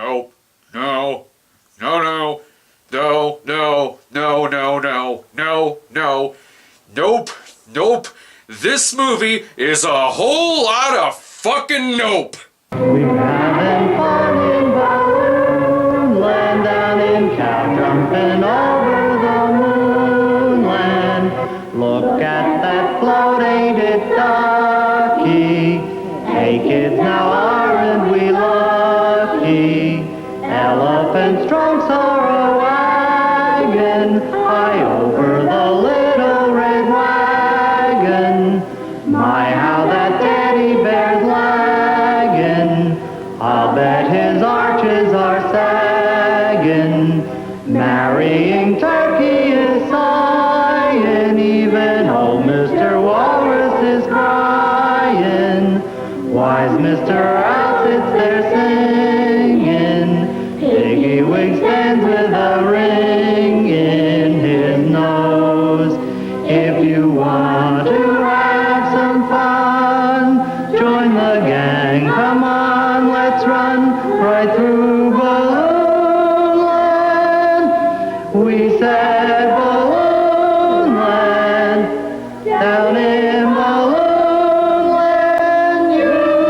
no, no, no, no, no, no, no, no, no, no, no, nope, nope. This movie is a whole lot of fucking nope. We're having fun in Balloonland, down in cow jumping over the moonland. Look at that float, ain't it ducky? Hey kids, now aren't we lucky? Elephant's trunks are a wagon, high over the little red wagon. My, how that teddy bear's lagging. I'll bet his arches are sagging. Marrying Turkey is sighing. Even old Mr. Walrus is crying. Why's Mr. Owl sits there singing? Piggy Wig stands with a ring in his nose. If you want to have some fun, join the gang, come on, let's run right through Balloonland. We said Balloonland, down in Balloonland, USA.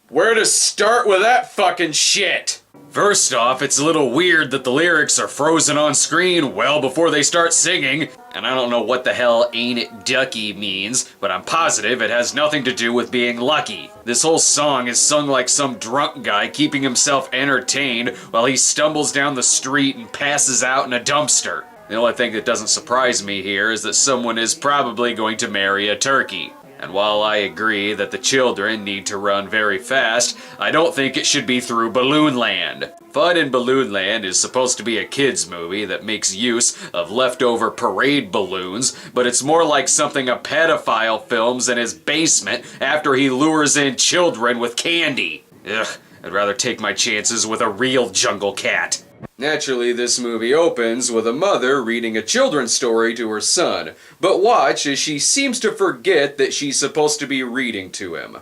Where to start with that fucking shit? First off, it's a little weird that the lyrics are frozen on screen well before they start singing, and I don't know what the hell "ain't it ducky" means, but I'm positive it has nothing to do with being lucky. This whole song is sung like some drunk guy keeping himself entertained while he stumbles down the street and passes out in a dumpster. The only thing that doesn't surprise me here is that someone is probably going to marry a turkey. And while I agree that the children need to run very fast, I don't think it should be through Balloonland. Fun in Balloonland is supposed to be a kids movie that makes use of leftover parade balloons, but it's more like something a pedophile films in his basement after he lures in children with candy. Ugh, I'd rather take my chances with a real jungle cat. Naturally, this movie opens with a mother reading a children's story to her son, but watch as she seems to forget that she's supposed to be reading to him.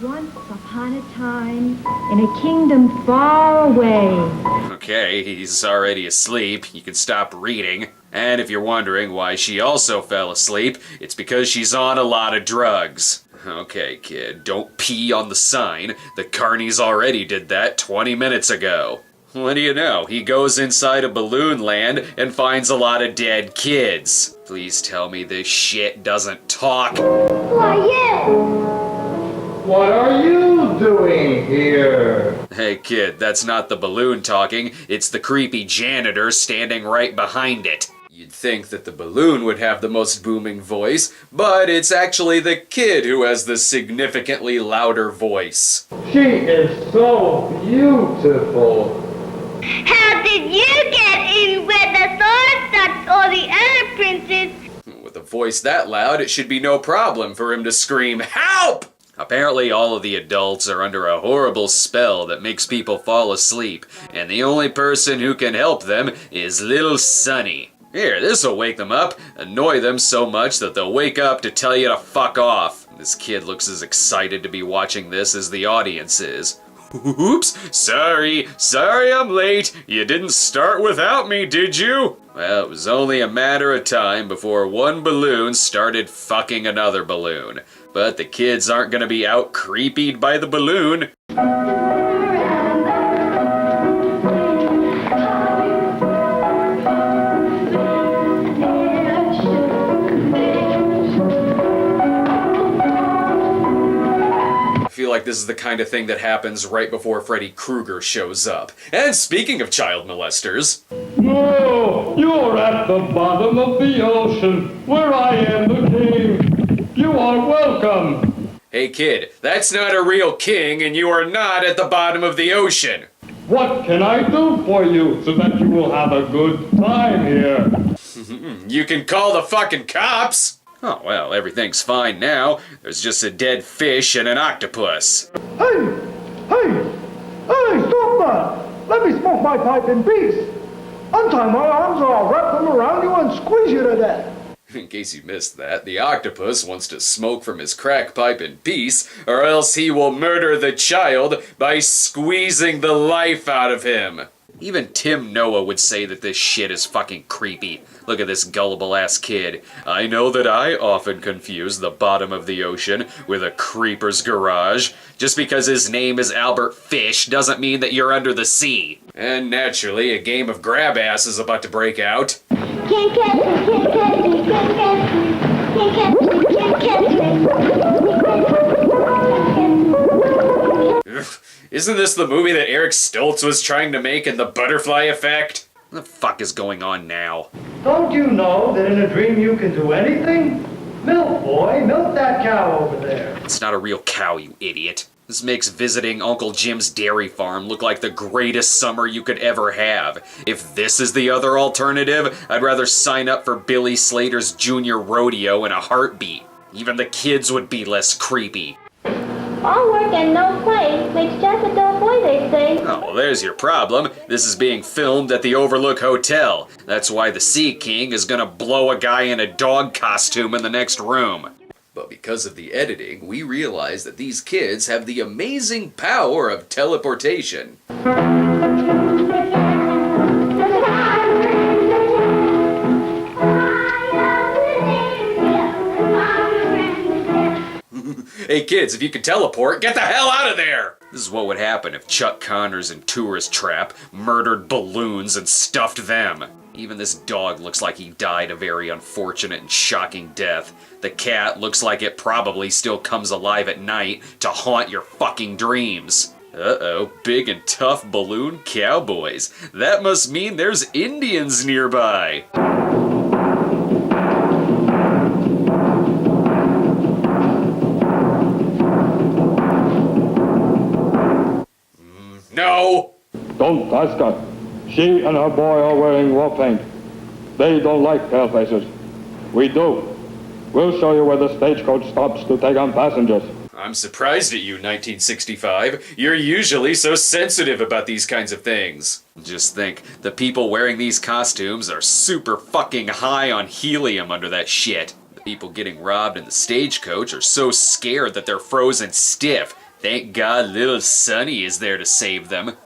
Once upon a time, in a kingdom far away. Okay, he's already asleep. You can stop reading. And if you're wondering why she also fell asleep, it's because she's on a lot of drugs. Okay, kid, don't pee on the sign. The carnies already did that 20 minutes ago. What do you know? He goes inside a balloon land and finds a lot of dead kids. Please tell me this shit doesn't talk. Who are you? What are you doing here? Hey kid, that's not the balloon talking, it's the creepy janitor standing right behind it. You'd think that the balloon would have the most booming voice, but it's actually the kid who has the significantly louder voice. She is so beautiful. How did you get in where the sword stops all the other princes? With a voice that loud, it should be no problem for him to scream, "Help!" Apparently all of the adults are under a horrible spell that makes people fall asleep, and the only person who can help them is little Sonny. Here, this'll wake them up, annoy them so much that they'll wake up to tell you to fuck off. This kid looks as excited to be watching this as the audience is. Oops, sorry I'm late. You didn't start without me, did you? Well, it was only a matter of time before one balloon started fucking another balloon. But the kids aren't gonna be out creepied by the balloon. I feel like this is the kind of thing that happens right before Freddy Krueger shows up. And speaking of child molesters... No, you're at the bottom of the ocean, where I am the king. You are welcome. Hey kid, that's not a real king and you are not at the bottom of the ocean. What can I do for you so that you will have a good time here? You can call the fucking cops. Oh, well, everything's fine now. There's just a dead fish and an octopus. Hey, stop that! Let me smoke my pipe in peace. Untie my arms or I'll wrap them around you and squeeze you to death. In case you missed that, the octopus wants to smoke from his crack pipe in peace, or else he will murder the child by squeezing the life out of him. Even Tim Noah would say that this shit is fucking creepy. Look at this gullible-ass kid. I know that I often confuse the bottom of the ocean with a creeper's garage. Just because his name is Albert Fish doesn't mean that you're under the sea. And naturally, a game of grab-ass is about to break out. Can't catch me, can't catch me, can't catch me. Can't catch me, can't catch me. Isn't this the movie that Eric Stoltz was trying to make in The Butterfly Effect? What the fuck is going on now? Don't you know that in a dream you can do anything? Milk, boy, milk that cow over there. It's not a real cow, you idiot. This makes visiting Uncle Jim's dairy farm look like the greatest summer you could ever have. If this is the other alternative, I'd rather sign up for Billy Slater's Junior Rodeo in a heartbeat. Even the kids would be less creepy. All work and no play makes Jack a dull boy, they say. Oh, well, there's your problem. This is being filmed at the Overlook Hotel. That's why the Sea King is gonna blow a guy in a dog costume in the next room. But because of the editing, we realize that these kids have the amazing power of teleportation. Hey kids, if you can teleport, get the hell out of there! This is what would happen if Chuck Connors in Tourist Trap murdered balloons and stuffed them. Even this dog looks like he died a very unfortunate and shocking death. The cat looks like it probably still comes alive at night to haunt your fucking dreams. Uh-oh, big and tough balloon cowboys. That must mean there's Indians nearby. No! Don't ask her. She and her boy are wearing war paint. They don't like pale faces. We do. We'll show you where the stagecoach stops to take on passengers. I'm surprised at you, 1965. You're usually so sensitive about these kinds of things. Just think, the people wearing these costumes are super fucking high on helium under that shit. The people getting robbed in the stagecoach are so scared that they're frozen stiff. Thank God little Sonny is there to save them.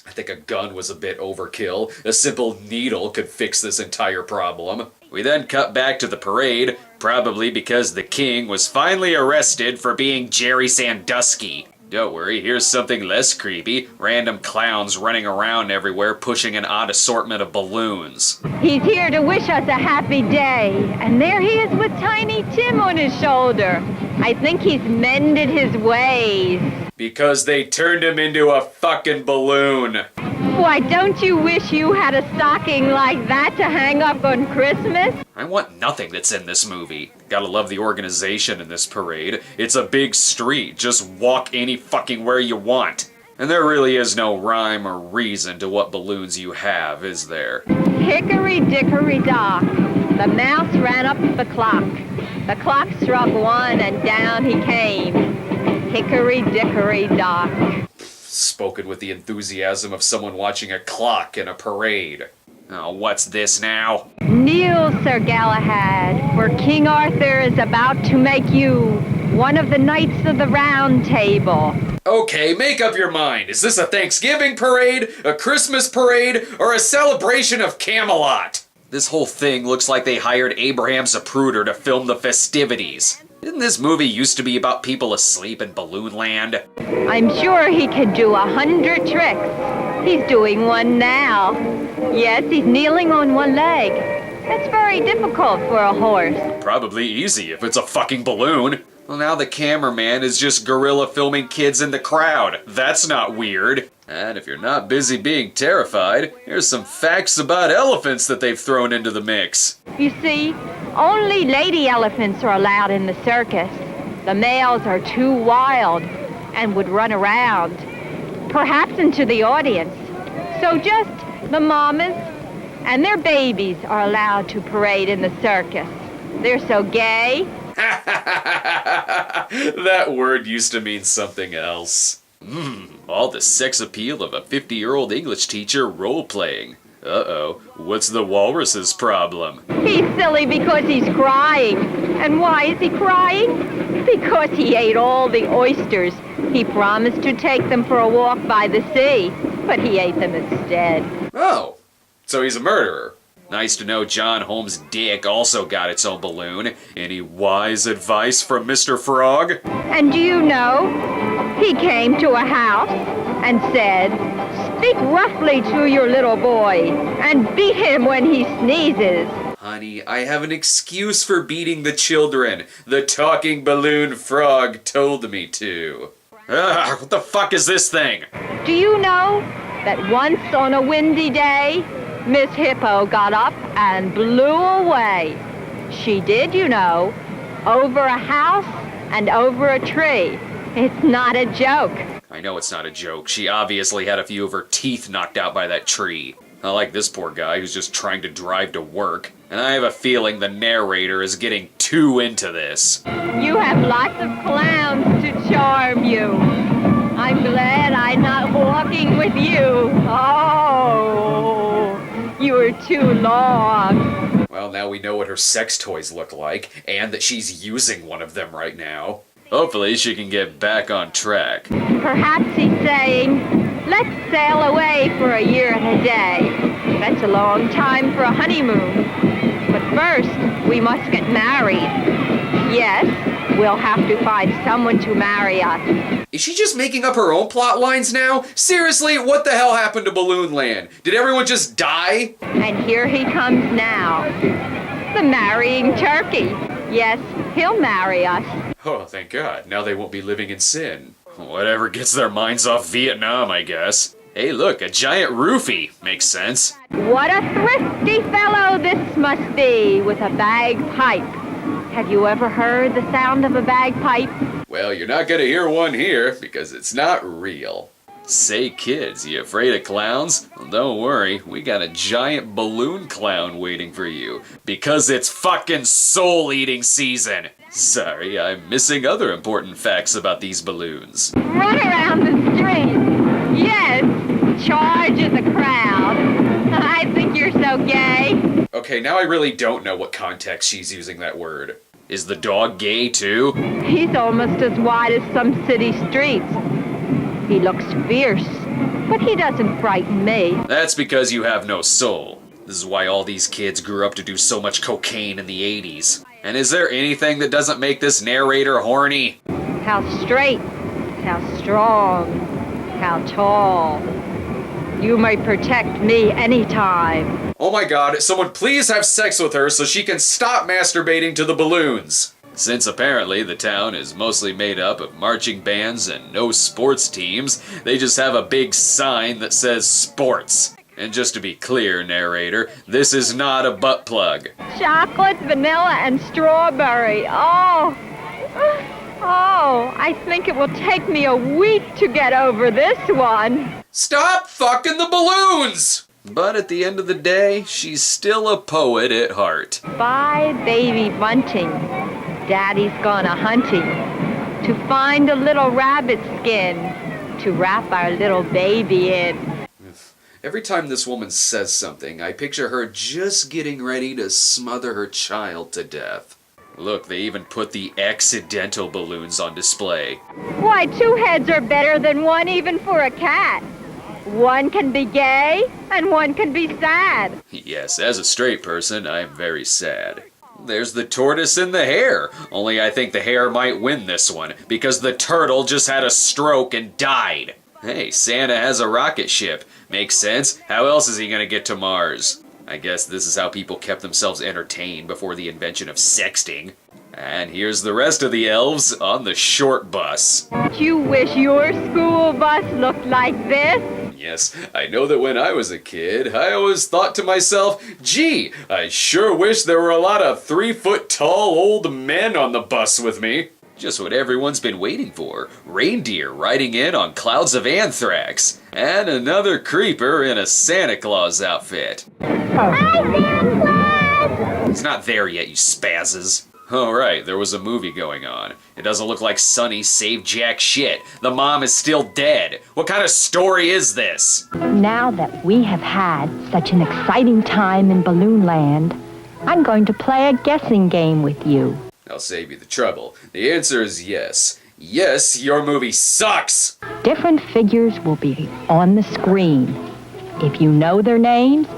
I think a gun was a bit overkill. A simple needle could fix this entire problem. We then cut back to the parade, probably because the king was finally arrested for being Jerry Sandusky. Don't worry, here's something less creepy. Random clowns running around everywhere pushing an odd assortment of balloons. He's here to wish us a happy day. And there he is with Tiny Tim on his shoulder. I think he's mended his ways. Because they turned him into a fucking balloon. Why, don't you wish you had a stocking like that to hang up on Christmas? I want nothing that's in this movie. Gotta love the organization in this parade. It's a big street. Just walk any fucking where you want. And there really is no rhyme or reason to what balloons you have, is there? Hickory dickory dock. The mouse ran up the clock. The clock struck 1 and down he came. Hickory dickory dock. Spoken with the enthusiasm of someone watching a clock in a parade. Oh, what's this now? Kneel, Sir Galahad, for King Arthur is about to make you one of the knights of the Round Table. Okay, make up your mind. Is this a Thanksgiving parade, a Christmas parade, or a celebration of Camelot? This whole thing looks like they hired Abraham Zapruder to film the festivities. Didn't this movie used to be about people asleep in Balloon Land? I'm sure he could do 100 tricks. He's doing one now. Yes, he's kneeling on one leg. That's very difficult for a horse. Probably easy if it's a fucking balloon. Well, now the cameraman is just guerrilla filming kids in the crowd. That's not weird. And if you're not busy being terrified, here's some facts about elephants that they've thrown into the mix. You see, only lady elephants are allowed in the circus. The males are too wild and would run around, perhaps into the audience. So just the mamas and their babies are allowed to parade in the circus. They're so gay. That word used to mean something else. All the sex appeal of a 50-year-old English teacher role-playing. Uh-oh, what's the walrus's problem? He's silly because he's crying. And why is he crying? Because he ate all the oysters. He promised to take them for a walk by the sea, but he ate them instead. Oh, so he's a murderer. Nice to know John Holmes' dick also got its own balloon. Any wise advice from Mr. Frog? And do you know, he came to a house and said, "Speak roughly to your little boy and beat him when he sneezes." Honey, I have an excuse for beating the children. The talking balloon frog told me to. Ugh, what the fuck is this thing? Do you know that once on a windy day, Miss Hippo got up and blew away? She did, you know, over a house and over a tree. It's not a joke. I know it's not a joke. She obviously had a few of her teeth knocked out by that tree. I like this poor guy who's just trying to drive to work. And I have a feeling the narrator is getting too into this. You have lots of clowns to charm you. I'm glad I'm not walking with you. Oh, you were too long. Well, now we know what her sex toys look like, and that she's using one of them right now. Hopefully she can get back on track. Perhaps he's saying, let's sail away for a year and a day. That's a long time for a honeymoon. But first, we must get married. Yes, we'll have to find someone to marry us. Is she just making up her own plot lines now? Seriously, what the hell happened to Balloon Land? Did everyone just die? And here he comes now. The marrying turkey. Yes, he'll marry us. Oh, thank God. Now they won't be living in sin. Whatever gets their minds off Vietnam, I guess. Hey, look, a giant roofie. Makes sense. What a thrifty fellow this must be with a bagpipe. Have you ever heard the sound of a bagpipe? Well, you're not gonna hear one here, because it's not real. Say, kids, you afraid of clowns? Well, don't worry, we got a giant balloon clown waiting for you, because it's fucking soul-eating season. Sorry, I'm missing other important facts about these balloons. Run around the street. Yes, charge at the crowd. I think you're so gay. Okay, now I really don't know what context she's using that word. Is the dog gay too? He's almost as wide as some city streets. He looks fierce, but he doesn't frighten me. That's because you have no soul. This is why all these kids grew up to do so much cocaine in the 80s. And is there anything that doesn't make this narrator horny? How straight, how strong, how tall. You may protect me anytime. Oh my God, someone please have sex with her so she can stop masturbating to the balloons. Since apparently the town is mostly made up of marching bands and no sports teams, they just have a big sign that says sports. And just to be clear, narrator, this is not a butt plug. Chocolate, vanilla, and strawberry. Oh, I think it will take me a week to get over this one. Stop fucking the balloons! But at the end of the day, she's still a poet at heart. Bye, baby bunting. Daddy's gone a-hunting to find a little rabbit skin to wrap our little baby in. Every time this woman says something, I picture her just getting ready to smother her child to death. Look, they even put the accidental balloons on display. Why, 2 heads are better than one even for a cat. One can be gay, and one can be sad. Yes, as a straight person, I'm very sad. There's the tortoise and the hare. Only I think the hare might win this one, because the turtle just had a stroke and died. Hey, Santa has a rocket ship. Makes sense. How else is he gonna get to Mars? I guess this is how people kept themselves entertained before the invention of sexting. And here's the rest of the elves on the short bus. Do you wish your school bus looked like this? Yes, I know that when I was a kid, I always thought to myself, gee, I sure wish there were a lot of 3-foot-tall old men on the bus with me. Just what everyone's been waiting for. Reindeer riding in on clouds of anthrax. And another creeper in a Santa Claus outfit. Hi, Santa Claus! He's not there yet, you spazzes. Oh, right, there was a movie going on. It doesn't look like Sonny saved jack shit. The mom is still dead. What kind of story is this? Now that we have had such an exciting time in Balloon Land, I'm going to play a guessing game with you. I'll save you the trouble. The answer is yes. Yes, your movie sucks! Different figures will be on the screen. If you know their names,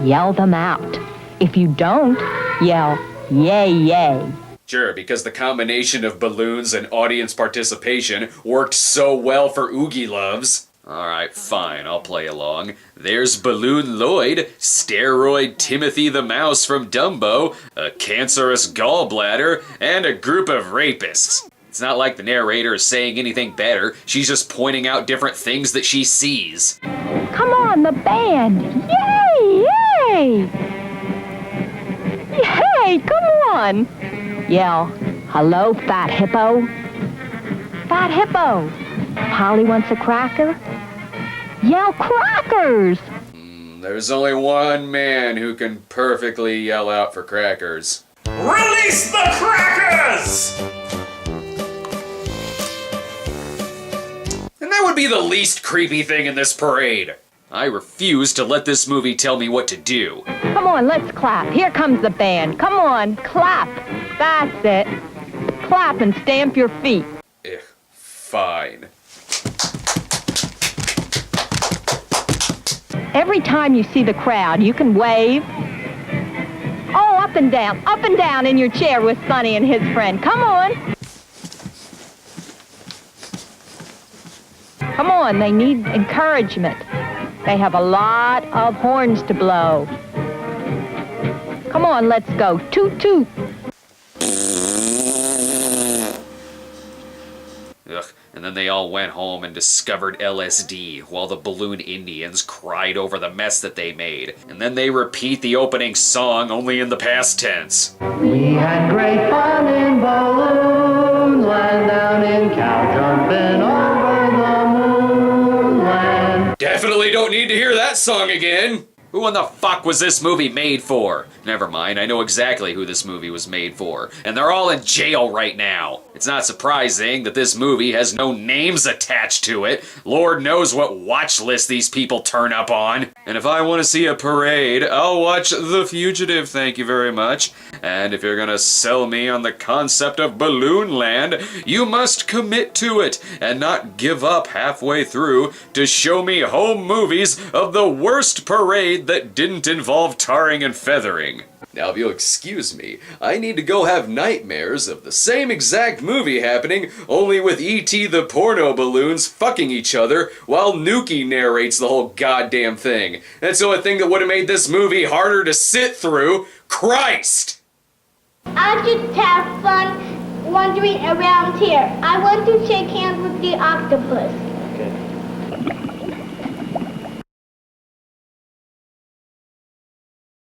yell them out. If you don't, yell, yay, yay. Sure, because the combination of balloons and audience participation worked so well for Oogie Loves. Alright, fine, I'll play along. There's Balloon Lloyd, Steroid Timothy the Mouse from Dumbo, a cancerous gallbladder, and a group of rapists. It's not like the narrator is saying anything better, she's just pointing out different things that she sees. Come on, the band! Yay, yay! Yay, come on! Yell, hello, Fat Hippo. Fat Hippo. Polly wants a cracker? Yell crackers! There's only one man who can perfectly yell out for crackers. Release the crackers! And that would be the least creepy thing in this parade. I refuse to let this movie tell me what to do. Come on, let's clap. Here comes the band. Come on, clap. That's it. Clap and stamp your feet. Fine. Every time you see the crowd, you can wave. Oh, up and down in your chair with Sonny and his friend. Come on. Come on, they need encouragement. They have a lot of horns to blow. Come on, let's go. Toot, toot. Ugh, and then they all went home and discovered LSD while the Balloon Indians cried over the mess that they made. And then they repeat the opening song only in the past tense. We had great fun in Balloon Land, down in cow jumping over the moonland. Definitely don't need to hear that song again! Who in the fuck was this movie made for? Never mind, I know exactly who this movie was made for. And they're all in jail right now. It's not surprising that this movie has no names attached to it. Lord knows what watch list these people turn up on. And if I want to see a parade, I'll watch The Fugitive, thank you very much. And if you're gonna sell me on the concept of Balloon Land, you must commit to it and not give up halfway through to show me home movies of the worst parade that didn't involve tarring and feathering. Now, if you'll excuse me, I need to go have nightmares of the same exact movie happening, only with E.T. the porno balloons fucking each other while Nuki narrates the whole goddamn thing. That's the only thing that would have made this movie harder to sit through. Christ! I just have fun wandering around here. I want to shake hands with the octopus.